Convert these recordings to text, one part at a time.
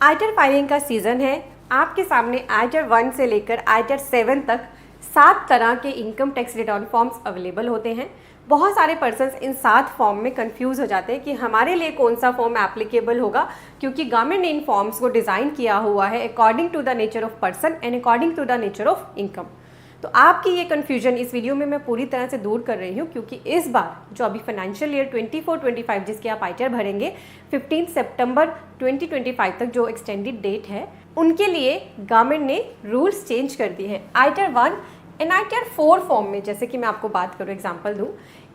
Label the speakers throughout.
Speaker 1: आइटर filing का season है। आपके सामने आइटर 1 से लेकर आइटर 7 तक 7 तरह के income tax return forms available होते हैं। बहुत सारे पर्सन्स इन 7 फॉर्म में कंफ्यूज हो जाते हैं कि हमारे लिए कौन सा फॉर्म एप्लीकेबल होगा, क्योंकि गवर्नमेंट ने इन फॉर्म्स को डिज़ाइन किया हुआ है according to the nature of person and according to the nature of income. तो आपकी ये कन्फ्यूजन इस वीडियो में मैं पूरी तरह से दूर कर रही हूँ, क्योंकि इस बार जो अभी फाइनेंशियल ईयर 24-25 जिसके आप आइटर भरेंगे 15 सितंबर 2025 तक जो एक्सटेंडेड डेट है, उनके लिए गवर्नमेंट ने रूल्स चेंज कर दिए हैं। आइटर 1 एंड आइटर 4 फॉर्म में, जैसे कि मैं आपको बात करूँ, एग्जांपल दूँ,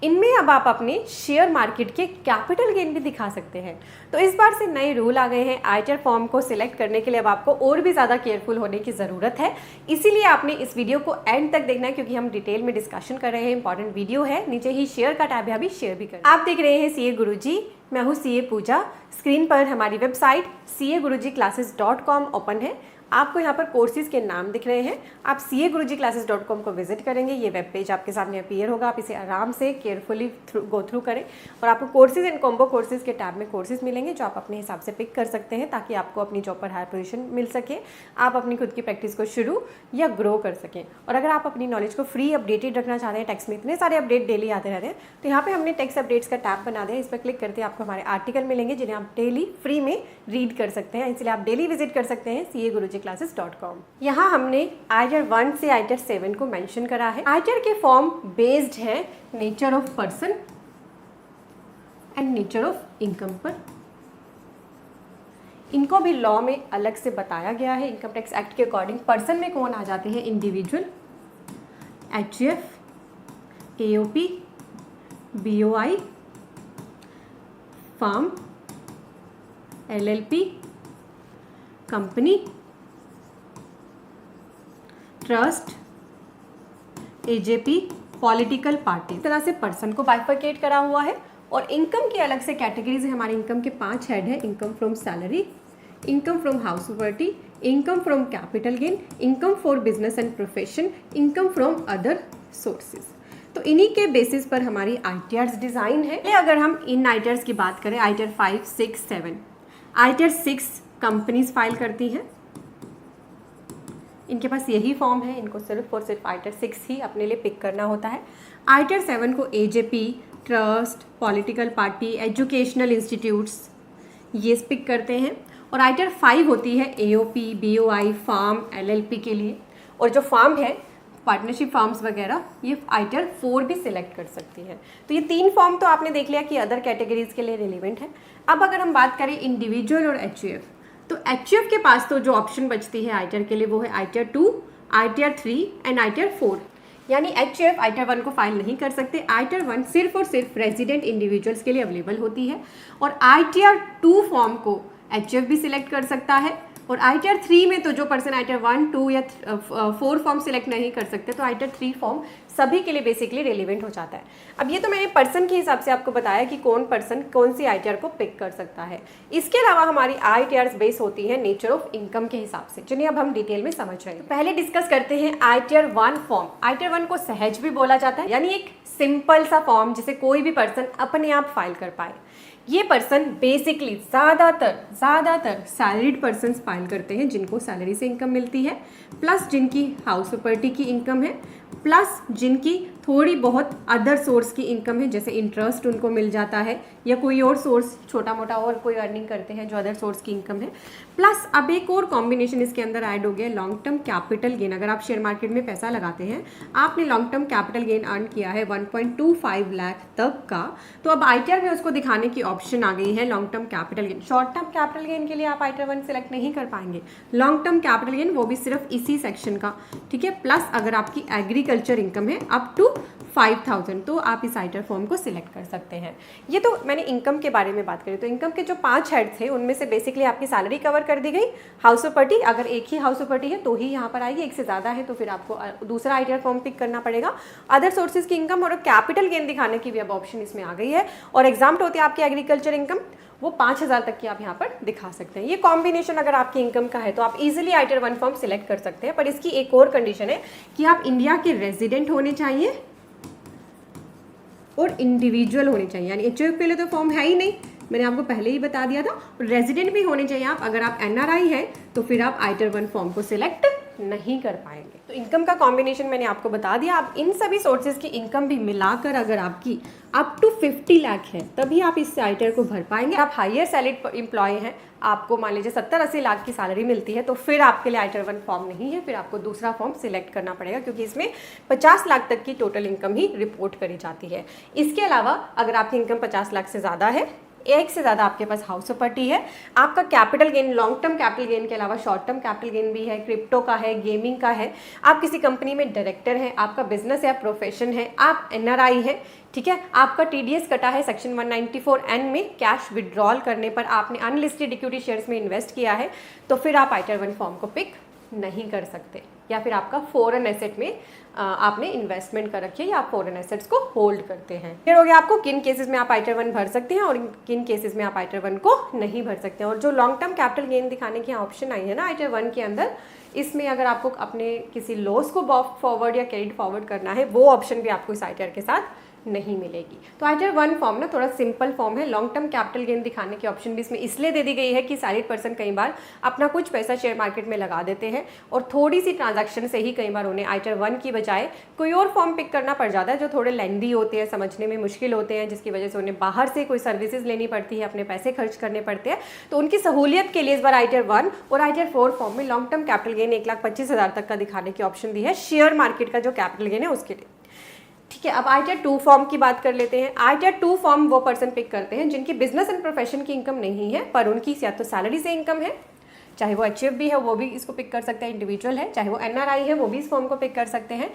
Speaker 1: इनमें अब आप अपने शेयर मार्केट के कैपिटल गेन भी दिखा सकते हैं। तो इस बार से नए रूल आ गए हैं। आइटर फॉर्म को सिलेक्ट करने के लिए अब आपको और भी ज़्यादा केयरफुल होने की ज़रूरत है। इसीलिए आपने इस वीडियो को एंड तक देखना है, क्योंकि हम डिटेल में डिस्कशन कर रहे हैं। इंपॉर्टेंट वीडियो है, नीचे ही शेयर का टैब है, अभी शेयर भी करें। आप देख रहे हैं सीए गुरुजी, मैं हूँ सीए पूजा। स्क्रीन पर हमारी वेबसाइट CA-Guruji-Classes.com ओपन है। आपको यहाँ पर कोर्सेज के नाम दिख रहे हैं। आप CA-Guruji-Classes.com को विजिट करेंगे, ये वेब पेज आपके सामने अपीयर होगा। आप इसे आराम से केयरफुली गो थ्रू करें और आपको कोर्सेज एंड कॉम्बो कोर्सेज के टैब में कोर्सेज मिलेंगे, जो आप अपने हिसाब से पिक कर सकते हैं, ताकि आपको अपनी जॉब पर हायर पोजीशन मिल सके, आप अपनी खुद की प्रैक्टिस को शुरू या ग्रो कर सकें। और अगर आप अपनी नॉलेज को फ्री अपडेटेड रखना चाहते हैं, टैक्स में इतने सारे अपडेट डेली आते रहते हैं, तो यहाँ पर हमने टैक्स अपडेट्स का टैब बना दिया। इस पर क्लिक करते हैं आपको हमारे आर्टिकल मिलेंगे, जिन्हें आप डेली फ्री में रीड कर सकते हैं। इसलिए आप डेली विजिट कर सकते हैं CA-Guruji-Classes.com। यहाँ हमने आइटर 1 से आइटर 7 को मेंशन करा है। आइटर के फॉर्म बेस्ड है nature of person and nature of income पर। इनको भी लॉ में अलग से बताया गया है। इनकम टैक्स एक्ट के अकॉर्डिंग पर्सन में कौन आ जाते हैं? Individual, HUF, AOP, BOI, firm, LLP, company, trust, AJP, political party. इस तरह से पर्सन को बाइफरकेट करा हुआ है। और इनकम के अलग से कैटेगरीज है। हमारे इनकम के 5 हेड है। Income from salary, income from house property, income from capital gain, income for business and profession, income from other sources. तो इन्हीं के बेसिस पर हमारी आइटर्स डिज़ाइन है। अगर हम इन आइटर्स की बात करें, आइटर 5, 6, 7, आइटर 6 कंपनीज फाइल करती हैं। इनके पास यही फॉर्म है, इनको सिर्फ और सिर्फ आइटर 6 ही अपने लिए पिक करना होता है। आइटर 7 को AJP, trust, political party, educational institutes, ये पिक करते हैं। और आइटर 5 होती है AOP, BOI, फार्म, LLP के लिए। और जो फार्म है, पार्टनरशिप फार्म्स वगैरह, ये आइटर 4 भी सिलेक्ट कर सकती है। तो ये 3 फॉर्म तो आपने देख लिया कि अदर कैटेगरीज के लिए रिलेवेंट है। अब अगर हम बात करें इंडिविजुअल और HUF, तो HUF के पास तो जो ऑप्शन बचती है आइटर के लिए, वो है आइटर 2, आइटर 3 एंड आइटर 4। यानी HUF आइटर 1 को फाइल नहीं कर सकते। आइटर 1 सिर्फ और सिर्फ रेजिडेंट इंडिविजुअल्स के लिए अवेलेबल होती है। और आइटर 2 फॉर्म को HUF भी सिलेक्ट कर सकता है। और आइटर 3 में तो जो पर्सन आइटर 1, 2 या 4 फॉर्म सिलेक्ट नहीं कर सकते, तो आइटर 3 फॉर्म सभी के लिए बेसिकली रिलेवेंट हो जाता है। अब ये तो मैंने पर्सन के हिसाब से आपको बताया कि कौन पर्सन कौन सी आइटर को पिक कर सकता है। इसके अलावा हमारी आइटर्स बेस होती है नेचर ऑफ इनकम के हिसाब से, जिन्हें अब हम डिटेल में समझ रहे हैं। पहले डिस्कस करते हैं आइटर 1 फॉर्म। आइटर 1 को सहज भी बोला जाता है, यानी एक सिंपल सा फॉर्म जिसे कोई भी पर्सन अपने आप फाइल कर पाए। ये पर्सन बेसिकली ज़्यादातर सैलरीड पर्सन्स फाइल करते हैं, जिनको सैलरी से इनकम मिलती है, प्लस जिनकी हाउस प्रॉपर्टी की इनकम है, प्लस जिनकी थोड़ी बहुत अदर सोर्स की इनकम है, जैसे इंटरेस्ट उनको मिल जाता है, या कोई और सोर्स छोटा मोटा और कोई अर्निंग करते हैं जो अदर सोर्स की इनकम है। प्लस अब एक और कॉम्बिनेशन इसके अंदर ऐड हो गया, लॉन्ग टर्म कैपिटल गेन। अगर आप शेयर मार्केट में पैसा लगाते हैं, आपने long term capital gain earn किया है 1.25 लाख तक का, तो अब आइटर में उसको दिखाने की ऑप्शन आ गई है long term capital gain. Short term capital gain के लिए आप आइटर 1 सेलेक्ट नहीं कर पाएंगे। लॉन्ग टर्म कैपिटल गेन वो भी सिर्फ इसी सेक्शन का, ठीक है। प्लस अगर आपकी एग्रीकल्चर इनकम है अप टू 5000, तो आप इस आइटर फॉर्म को सिलेक्ट कर सकते हैं। ये तो मैंने इनकम के बारे में बात करी। तो इनकम के जो 5 हेड थे, उनमें से बेसिकली आपकी सैलरी कवर कर दी गई। हाउस प्रॉपर्टी, अगर एक ही हाउस प्रॉपर्टी है तो ही यहाँ पर आएगी, एक से ज़्यादा है तो फिर आपको दूसरा आइटर फॉर्म पिक करना पड़ेगा। अदर सोर्सेज की इनकम और कैपिटल गेन दिखाने की भी अब ऑप्शन इसमें आ गई है। और एग्जाम्प्ट होती है आपकी एग्रीकल्चर इनकम, वो 5000 तक की आप यहाँ पर दिखा सकते हैं। ये कॉम्बिनेशन अगर आपकी इनकम का है तो आप इजीली आइटर 1 फॉर्म सिलेक्ट कर सकते हैं। पर इसकी एक और कंडीशन है कि आप इंडिया के रेजिडेंट होने चाहिए और इंडिविजुअल होने चाहिए। यानी HUF पहले तो फॉर्म है ही नहीं, मैंने आपको पहले ही बता दिया था। रेजिडेंट भी होने चाहिए आप। अगर आप NRI हैं तो फिर आप आइटर 1 फॉर्म को सिलेक्ट नहीं कर पाएंगे। तो इनकम का कॉम्बिनेशन मैंने आपको बता दिया। आप इन सभी सोर्सेज की इनकम भी मिलाकर अगर आपकी अप टू 50 लाख है तभी आप इस आइटर को भर पाएंगे। आप हायर सैलरीड एम्प्लॉय हैं, आपको मान लीजिए 70-80 लाख की सैलरी मिलती है, तो फिर आपके लिए आइटर 1 फॉर्म नहीं है, फिर आपको दूसरा फॉर्म सिलेक्ट करना पड़ेगा, क्योंकि इसमें 50 लाख तक की टोटल इनकम ही रिपोर्ट करी जाती है। इसके अलावा अगर आपकी इनकम 50 लाख से ज़्यादा है, एक से ज़्यादा आपके पास हाउस प्रॉपर्टी है, आपका capital gain, long term capital gain के अलावा शॉर्ट टर्म कैपिटल गेन भी है, क्रिप्टो का है, गेमिंग का है, आप किसी कंपनी में डायरेक्टर हैं, आपका बिजनेस या प्रोफेशन है, आप NRI है, ठीक है, आपका TDS कटा है सेक्शन 194N में, कैश विड्रॉल करने पर आपने अनलिस्टेड इक्विटी शेयर्स में इन्वेस्ट किया है, तो फिर आप आइटर 1 फॉर्म को पिक नहीं कर सकते। या फिर आपका फॉरेन एसेट में आपने इन्वेस्टमेंट कर रखी है या आप फॉरेन एसेट्स को होल्ड करते हैं। फिर हो गया आपको किन केसेस में आप आइटर 1 भर सकते हैं और किन केसेस में आप आइटर 1 को नहीं भर सकते हैं। और जो लॉन्ग टर्म कैपिटल गेन दिखाने की ऑप्शन आई है ना आइटर 1 के अंदर, इसमें अगर आपको अपने किसी लॉस को फॉरवर्ड या कैरिड फॉरवर्ड करना है, वो ऑप्शन भी आपको इस आइटर के साथ नहीं मिलेगी। तो आइटर 1 फॉर्म ना थोड़ा सिंपल फॉर्म है। लॉन्ग टर्म कैपिटल गेन दिखाने की ऑप्शन भी इसमें इसलिए दे दी गई है कि सैलरीड पर्सन कई बार अपना कुछ पैसा शेयर मार्केट में लगा देते हैं और थोड़ी सी ट्रांजैक्शन से ही कई बार उन्हें आइटर 1 की बजाय कोई और फॉर्म पिक करना पड़ जाता है, जो थोड़े लेंदी होते हैं, समझने में मुश्किल होते हैं, जिसकी वजह से उन्हें बाहर से कोई सर्विसेज लेनी पड़ती है, अपने पैसे खर्च करने पड़ते हैं। तो उनकी सहूलियत के लिए इस बार आइटर 1 और आइटर 4 फॉर्म में लॉन्ग टर्म कैपिटल गेन 1,25,000 तक का दिखाने की ऑप्शन दी है, शेयर मार्केट का जो कैपिटल गेन है उसके लिए। ठीक है, अब आइटर 2 फॉर्म की बात कर लेते हैं। आइटर 2 फॉर्म वो पर्सन पिक करते हैं जिनकी बिजनेस एंड प्रोफेशन की इनकम नहीं है, पर उनकी या तो सैलरी से इनकम है, चाहे वो HUF भी है वो भी इसको पिक कर सकते हैं, इंडिविजुअल है, चाहे वो NRI है वो भी इस फॉर्म को पिक कर सकते हैं,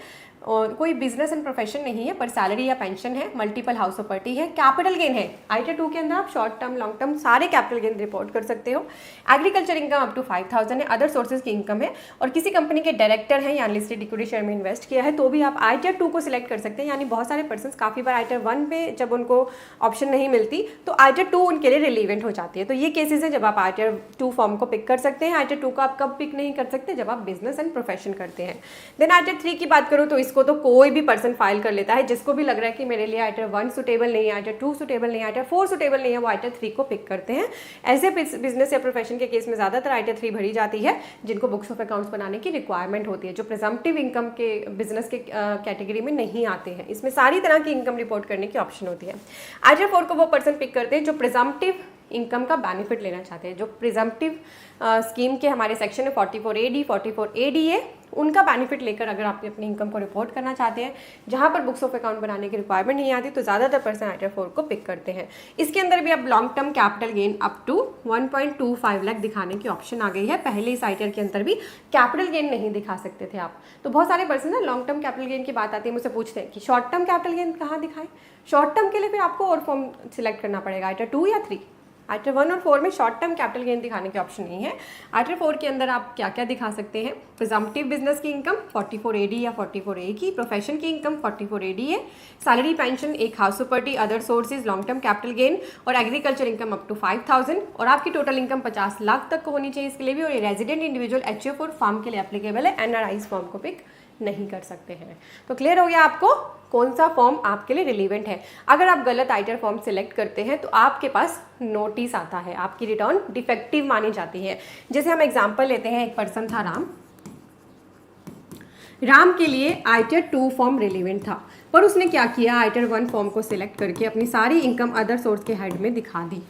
Speaker 1: और कोई बिजनेस एंड प्रोफेशन नहीं है पर सैलरी या पेंशन है, मल्टीपल हाउस प्रॉपर्टी है, कैपिटल गेन है। आइटर 2 के अंदर आप शॉर्ट टर्म लॉन्ग टर्म सारे कैपिटल गेन रिपोर्ट कर सकते हो। एग्रीकल्चर इनकम अप टू 5,000 है, अदर सोर्सेज की इनकम है, और किसी कंपनी के डायरेक्टर हैं या अनलिस्टेड इक्विटी शेयर में इन्वेस्ट किया है तो भी आप आइटर 2 को सिलेक्ट कर सकते हैं। यानी बहुत सारे पर्सन काफ़ी बार आइटर 1 पे जब उनको ऑप्शन नहीं मिलती तो आइटर 2 उनके लिए रिलीवेंट हो जाती है। तो ये केसेस है जब आप आइटर 2 फॉर्म को पिक कर सकते हैं। आइटर 2 को आप कब पिक नहीं कर सकते, जब आप बिजनेस एंड प्रोफेशन करते हैं। देन आइटर 3 की बात करूँ तो इसको तो कोई भी पर्सन फाइल कर लेता है, जिसको भी लग रहा है कि मेरे लिए आइटर 1 सुटेबल नहीं है, आइटर 2 सुटेबल नहीं है, आइटर 4 सुटेबल नहीं है, वो आइटर 3 को पिक करते हैं। ऐसे बिजनेस या प्रोफेशन के केस में ज़्यादातर आइटर 3 भरी जाती है जिनको बुक्स ऑफ अकाउंट्स बनाने की रिक्वायरमेंट होती है, जो प्रिजम्पटिव इनकम के बिजनेस के कैटेगरी में नहीं आते हैं। इसमें सारी तरह की इनकम रिपोर्ट करने की ऑप्शन होती है। आइटर 4 को वो पर्सन पिक करते हैं जो प्रिजम्पटिव इनकम का बेनिफिट लेना चाहते हैं, जो प्रिजम्पटिव स्कीम के हमारे सेक्शन है 44AD 44ADA, उनका बेनिफिट लेकर अगर आप अपनी इनकम को रिपोर्ट करना चाहते हैं, जहां पर बुक्स ऑफ अकाउंट बनाने की रिक्वायरमेंट नहीं आती, तो ज़्यादातर पर्सन आइटर 4 को पिक करते हैं। इसके अंदर भी अब long term capital gain up to 1.25 lakh दिखाने की ऑप्शन आ गई है। पहले इस आइटर के अंदर भी कैपिटल गेन नहीं दिखा सकते थे आप। तो बहुत सारे पर्सन ना लॉन्ग टर्म कैपिटल गेन की बात आती है, मुझसे पूछते हैं कि शॉर्ट टर्म कैपिटल गेन कहाँ दिखाएं। शॉर्ट टर्म के लिए फिर आपको और फॉर्म सिलेक्ट करना पड़ेगा, आइटर 2 या 3। आइटर 1 और 4 में शॉर्ट टर्म कैपिटल गेन दिखाने की ऑप्शन नहीं है। आइटर 4 के अंदर आप क्या क्या दिखा सकते हैं, प्रिजम्पटिव बिजनेस की इनकम 44AD या 44A की, प्रोफेशन की इनकम 44AD है, सैलरी पेंशन, एक house property, other sources, long term capital gain और एग्रीकल्चर इनकम अप टू 5,000, और आपकी टोटल इनकम 50 लाख तक को होनी चाहिए इसके लिए भी। और ये रेजिडेंट इंडिविजुअल HUF और फार्म के लिए एप्लीकेबल है, NRI फॉर्म को पिक नहीं कर सकते हैं। तो क्लियर हो गया आपको कौन सा फॉर्म आपके लिए रिलीवेंट है। अगर आप गलत आइटर फॉर्म सिलेक्ट करते हैं तो आपके पास नोटिस आता है, आपकी रिटर्न डिफेक्टिव मानी जाती है। जैसे हम एग्जांपल लेते हैं, एक पर्सन था राम के लिए आइटर 2 फॉर्म रिलीवेंट था, पर उसने क्या किया, आइटर 1 फॉर्म को सिलेक्ट करके अपनी सारी इनकम अदर सोर्स के हेड में दिखा दी,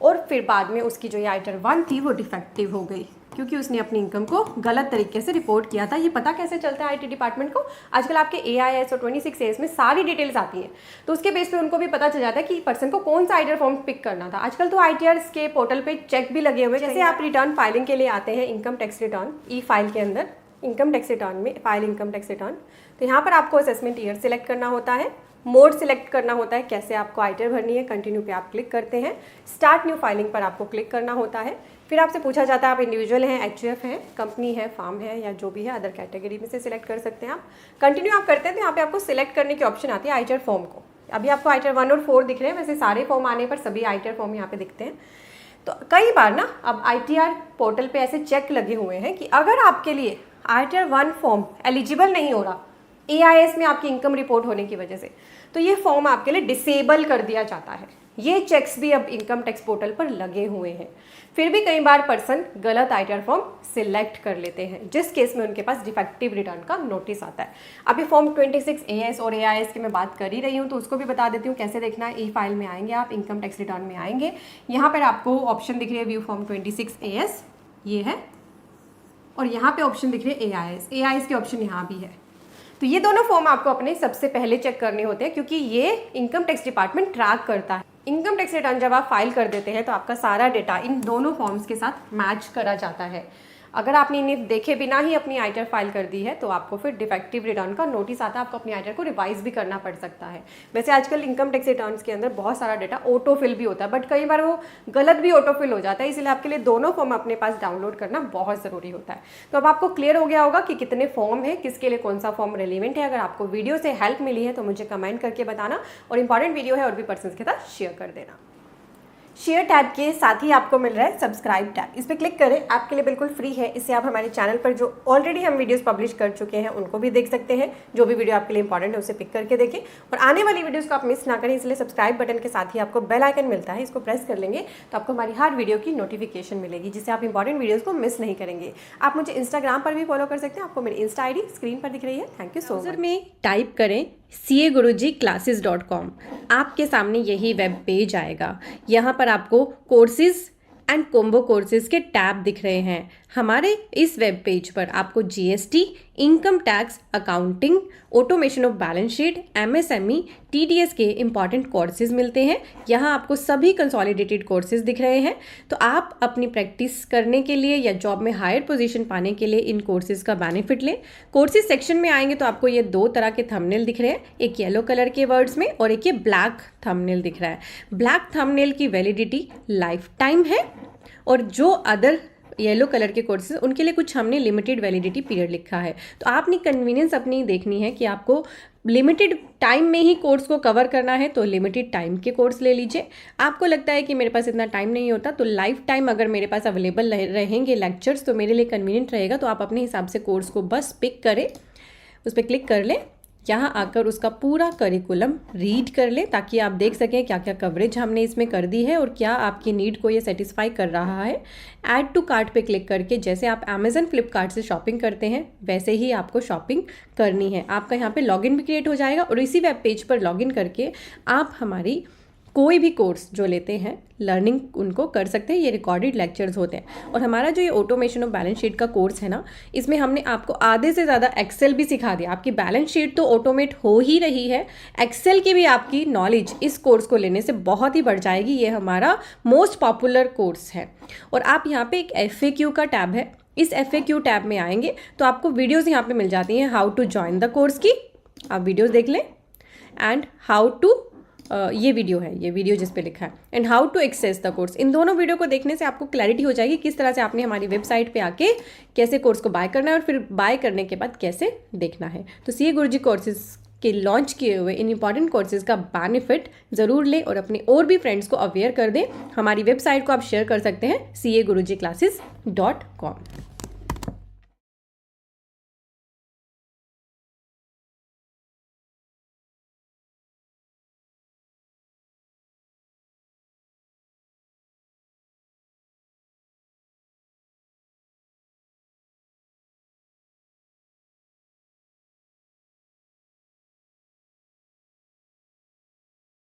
Speaker 1: और फिर बाद में उसकी जो ये आइटर 1 थी वो डिफेक्टिव हो गई क्योंकि उसने अपनी इनकम को गलत तरीके से रिपोर्ट किया था। ये पता कैसे चलता है आईटी डिपार्टमेंट को, आजकल आपके AIS और 26AS में सारी डिटेल्स आती हैं, तो उसके बेस पे उनको भी पता चल जाता है कि पर्सन को कौन सा आइटर फॉर्म पिक करना था। आजकल तो ITRs के पोर्टल पे चेक भी लगे हुए, जैसे आप रिटर्न फाइलिंग के लिए आते हैं, इनकम टैक्स रिटर्न E-फाइल के अंदर, इनकम टैक्स रिटर्न में फाइल इनकम टैक्स रिटर्न, तो यहाँ पर आपको असेसमेंट ईयर सिलेक्ट करना होता है, मोड सिलेक्ट करना होता है, कैसे आपको आइटर भरनी है, कंटिन्यू पे आप क्लिक करते हैं, स्टार्ट न्यू फाइलिंग पर आपको क्लिक करना होता है। फिर आपसे पूछा जाता है आप इंडिविजुअल हैं, HUF हैं, कंपनी है, फार्म है, या जो भी है अदर कैटेगरी में से सिलेक्ट कर सकते हैं आप। कंटिन्यू आप करते हैं तो यहाँ पे आपको सिलेक्ट करने की ऑप्शन आती है आइटर फॉर्म को। अभी आपको आइटर 1 और 4 दिख रहे हैं, वैसे सारे फॉर्म आने पर सभी आइटर फॉर्म यहाँ पे दिखते हैं। तो कई बार ना अब ITR पोर्टल पे ऐसे चेक लगे हुए हैं कि अगर आपके लिए आइटर 1 फॉर्म एलिजिबल नहीं हो रहा AIS में आपकी इनकम रिपोर्ट होने की वजह से, तो ये फॉर्म आपके लिए डिसेबल कर दिया जाता है। ये चेक्स भी अब इनकम टैक्स पोर्टल पर लगे हुए हैं। फिर भी कई बार पर्सन गलत आईटीआर फॉर्म सिलेक्ट कर लेते हैं, जिस केस में उनके पास डिफेक्टिव रिटर्न का नोटिस आता है। अभी फॉर्म 26 AS और AIS की मैं बात कर ही रही हूँ, तो उसको भी बता देती हूँ कैसे देखना है। ई फाइल में आएंगे आप, इनकम टैक्स रिटर्न में आएंगे, यहाँ पर आपको ऑप्शन दिख रही है व्यू फॉर्म 26 AS, ये है, और यहाँ पे ऑप्शन दिख रही है AIS। AIS के ऑप्शन यहाँ भी है। तो ये दोनों फॉर्म आपको अपने सबसे पहले चेक करने होते हैं, क्योंकि ये इनकम टैक्स डिपार्टमेंट ट्रैक करता है। इनकम टैक्स रिटर्न जब आप फाइल कर देते हैं तो आपका सारा डेटा इन दोनों फॉर्म्स के साथ मैच करा जाता है। अगर आपने इन्हें देखे बिना ही अपनी आईटीआर फाइल कर दी है तो आपको फिर डिफेक्टिव रिटर्न का नोटिस आता है, आपको अपनी आईटीआर को रिवाइज भी करना पड़ सकता है। वैसे आजकल इनकम टैक्स रिटर्न्स के अंदर बहुत सारा डेटा ऑटोफिल भी होता है, बट कई बार वो गलत भी ऑटोफिल हो जाता है, इसलिए आपके लिए दोनों फॉर्म अपने पास डाउनलोड करना बहुत ज़रूरी होता है। तो अब आपको क्लियर हो गया होगा कि कितने फॉर्म है, किसके लिए कौन सा फॉर्म रेलिवेंट है। अगर आपको वीडियो से हेल्प मिली है तो मुझे कमेंट करके बताना, और इंपॉर्टेंट वीडियो है और भी पर्सन के साथ शेयर कर देना। शेयर टैब के साथ ही आपको मिल रहा है सब्सक्राइब टैब, इस पर क्लिक करें, आपके लिए बिल्कुल फ्री है। इससे आप हमारे चैनल पर जो ऑलरेडी हम वीडियोस पब्लिश कर चुके हैं उनको भी देख सकते हैं, जो भी वीडियो आपके लिए इंपॉर्टेंट है उसे पिक करके देखें, और आने वाली वीडियोस को आप मिस ना करें। इसलिए सब्सक्राइब बटन के साथ ही आपको बेल आइकन मिलता है, इसको प्रेस कर लेंगे तो आपको हमारी हर वीडियो की नोटिफिकेशन मिलेगी, जिससे आप इंपॉर्टेंट वीडियोज़ को मिस नहीं करेंगे। आप मुझे इंस्टाग्राम पर भी फॉलो कर सकते हैं, आपको मेरी इंस्टा ID स्क्रीन पर दिख रही है। Thank you so much. में टाइप करें CAGurujiClasses.com, आपके सामने यही वेब पेज आएगा। यहाँ पर आपको कोर्सेज एंड कॉम्बो कोर्सेज के टैब दिख रहे हैं। हमारे इस वेब पेज पर आपको GST, income tax, accounting, automation of balance sheet, MSME, TDS के इंपॉर्टेंट कोर्सेज मिलते हैं। यहाँ आपको सभी कंसोलिडेटेड कोर्सेज दिख रहे हैं। तो आप अपनी प्रैक्टिस करने के लिए या जॉब में हायर पोजीशन पाने के लिए इन कोर्सेज का बेनिफिट लें। कोर्सेज सेक्शन में आएंगे तो आपको ये दो तरह के थंबनेल दिख रहे हैं, एक येलो कलर के वर्ड्स में और एक ये ब्लैक थंबनेल दिख रहा है। ब्लैक थंबनेल की वैलिडिटी लाइफ टाइम है, और जो अदर येलो कलर के कोर्सेज उनके लिए कुछ हमने लिमिटेड वैलिडिटी पीरियड लिखा है। तो आपने कन्वीनियंस अपनी देखनी है कि आपको लिमिटेड टाइम में ही कोर्स को कवर करना है तो लिमिटेड टाइम के कोर्स ले लीजिए। आपको लगता है कि मेरे पास इतना टाइम नहीं होता तो लाइफ टाइम अगर मेरे पास अवेलेबल रहेंगे लेक्चर्स तो मेरे लिए कन्वीनियंट रहेगा, तो आप अपने हिसाब से कोर्स को बस पिक करें, उस पर क्लिक कर लें, यहाँ आकर उसका पूरा करिकुलम रीड कर लें, ताकि आप देख सकें क्या क्या कवरेज हमने इसमें कर दी है और क्या आपकी नीड को ये सेटिस्फाई कर रहा है। ऐड टू कार्ट पे क्लिक करके जैसे आप अमेजन फ्लिपकार्ट से शॉपिंग करते हैं वैसे ही आपको शॉपिंग करनी है। आपका यहाँ पे लॉगिन भी क्रिएट हो जाएगा, और इसी वेब पेज पर लॉगिन करके आप हमारी कोई भी कोर्स जो लेते हैं लर्निंग उनको कर सकते हैं। ये रिकॉर्डेड लेक्चर्स होते हैं। और हमारा जो ये ऑटोमेशन ऑफ बैलेंस शीट का कोर्स है ना, इसमें हमने आपको आधे से ज़्यादा एक्सेल भी सिखा दिया। आपकी बैलेंस शीट तो ऑटोमेट हो ही रही है, एक्सेल की भी आपकी नॉलेज इस कोर्स को लेने से बहुत ही बढ़ जाएगी। ये हमारा मोस्ट पॉपुलर कोर्स है। और आप यहाँ पे एक FAQ का टैब है, इस FAQ टैब में आएंगे तो आपको वीडियोज़ यहाँ पर मिल जाती हैं how to join the course की, आप वीडियोज़ देख लें, एंड हाउ टू ये वीडियो है, ये वीडियो जिस पे लिखा है, and how to access the course. इन दोनों वीडियो को देखने से आपको क्लैरिटी हो जाएगी किस तरह से आपने हमारी वेबसाइट पे आके कैसे कोर्स को बाय करना है और फिर बाय करने के बाद कैसे देखना है। तो CA गुरुजी कोर्सेज के लॉन्च किए हुए इन इंपॉर्टेंट कोर्सेज का बेनिफिट ज़रूर लें और अपने और भी फ्रेंड्स को अवेयर कर दें। हमारी वेबसाइट को आप शेयर कर सकते हैं CAGurujiClasses.com।